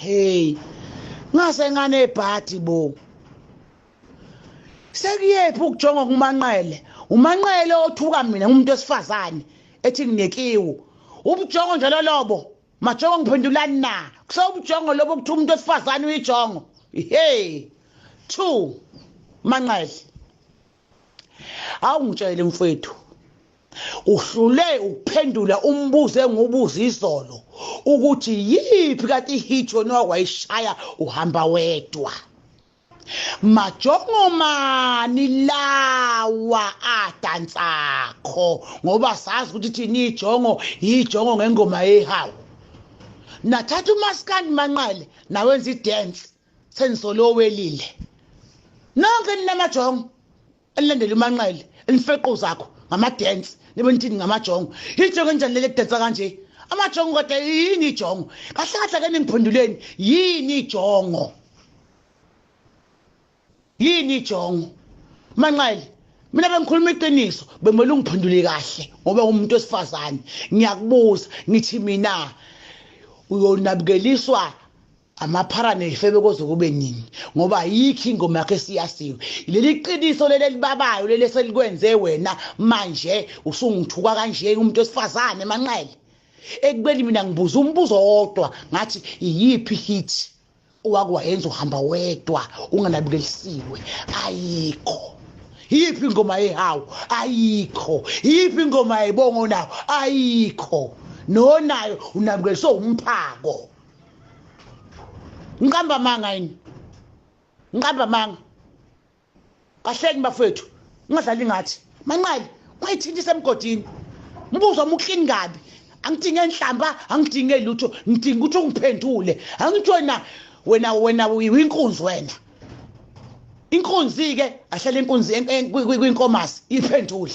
Hey, ngase ngane ebhadi bo. Sekuyephi ukujonga kumanqele? Umanqele othuka mina ngumuntu wesifazane ethi nginekiwi. Ubujongo njalo lobo. Majongo ngiphendulani na. Kusobujongo lobo kuthi umuntu wesifazane uyijongo. Hey. 2 manqele. Awungitshele mfowethu. Uhlule ukuphendula umbuzo engubuza izolo ukuthi yipi kathi hit yona wayishaya uhamba wedwa. Majongo mani lawa adansakho ngoba sazi ukuthi thini ijongo ngengoma yehawu. Nathatha umaskandi manqele nawenza idance sensolo welile. Nonke ninamajongo elilandela umanqele elifeqo zakho ngama dance nibe nithini ngamajongo. Ijongo enjani lele dance kanje? Amajongo kodwa yini ijongo? Kahle kahle ke ningiphenduleni yini ijongo? Yini ijongo? Manqele mina bengikhuluma iqiniso bemele ungiphendule kahle ngoba umuntu wesifazane. Ngiyakubuza ngithi mina uyonabukeliswa amaphara nefebe koze kube nini ngoba yikho ingoma yakhe siyasiwe. Leli qiniso leli libabayo leli selikwenze wena manje usungithuka kanje umuntu wesifazane manqele. Ekubeni mina ngibuza umbuzo wodwa ngathi iyipi hit owakwayenza uhamba wedwa unganabukelisiwe? Ayikho. Yipi ingoma yehawu? Ayikho. Yipi ingoma yebongo nawo? Ayikho. Nonayo unabukeliswa umphako. Ngihamba manga yini? Ngihamba manga. Kahleni bafethu. Ngadlali ngathi. Manqele, kwayithinta semgodini. Mbuzo umuklini ngabi. Angidinge enhlamba, angidinge lutho, ngidinga ukuthi ungiphendule. Angithi wena uyinkunzi wena. Inkunzi ke ahlala inkunzi kwinkomasi iphendule.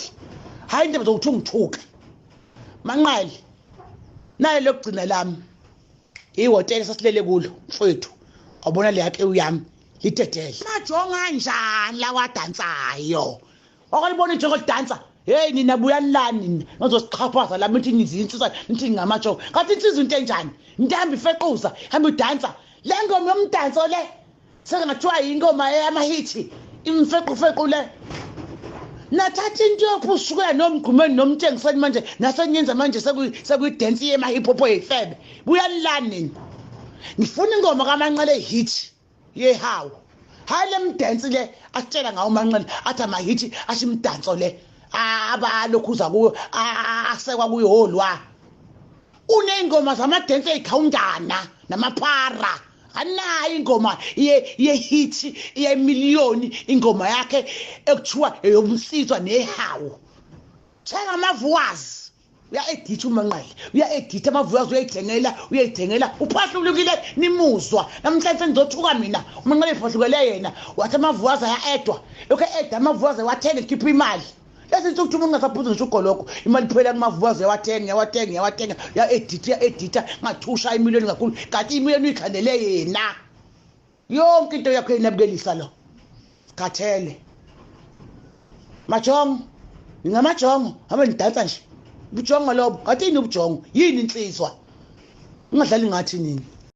Hayi indaba zokuthi ungithuka. Manqele. Naye lokugcina lami. Ihotela sasilele kulo mfowethu. Awubona le yakhe uyami lidedele. Majonga kanjani la wadansayo? Okulibona ijongo lidansa. Hey nina buyalani nina. Ngizosiqhaphaza la mithi nizinsizwa nithi ngamajongo. Kathi insizwa into enjani? Ndihamba ifequza, hamba udansa. Le ngoma yomdanso le sengathiwa ingoma yamahiti. Imfequfequ le. Nathatha into yokusuka nomgqumeni nomtshengiseni manje nasenyenza manje sekuyidance yema hip hop yefebe. Buyalani nina. Ngifuna ingoma kaManqele hit yehawu. Hayi le mdance le atshela ngawo uManqele athi ama hit ashimdanso le abalokhuza kuyo asekwa kuyo holwa. Unengoma zama dance ekhawundana namaphara. Anayi ingoma ye-hit ye-million ingoma yakhe ekuthiwa eyomsizwa nehawu. Thenga amavuwazi. Uya-editha uManqele. Uya-editha amavuwazi uyayithengela. Uphahlulukile nimuzwa. Namhlanje ngizothuka mina. uManqele ephahlukele yena. Wathi amavuwazi aya-edwa. Lokho edda amavuwazi wathenga ekhipha imali. Lesi ukuthi umuntu ngasaphuza ngisho ugoloko imali phela kumavuwazi yawatenga ya-editha ngathusha imiliyoni kakhulu kanti imiliyoni uyikhandele yena. Yonke into yakho inabukelisa lo. Khathele. Majongo. Ngingamajongo habe nidansa nje. Ubujongo lobo. Ngathi yini ubujongo? Yini insizwa? Ungadlali ngathi nini?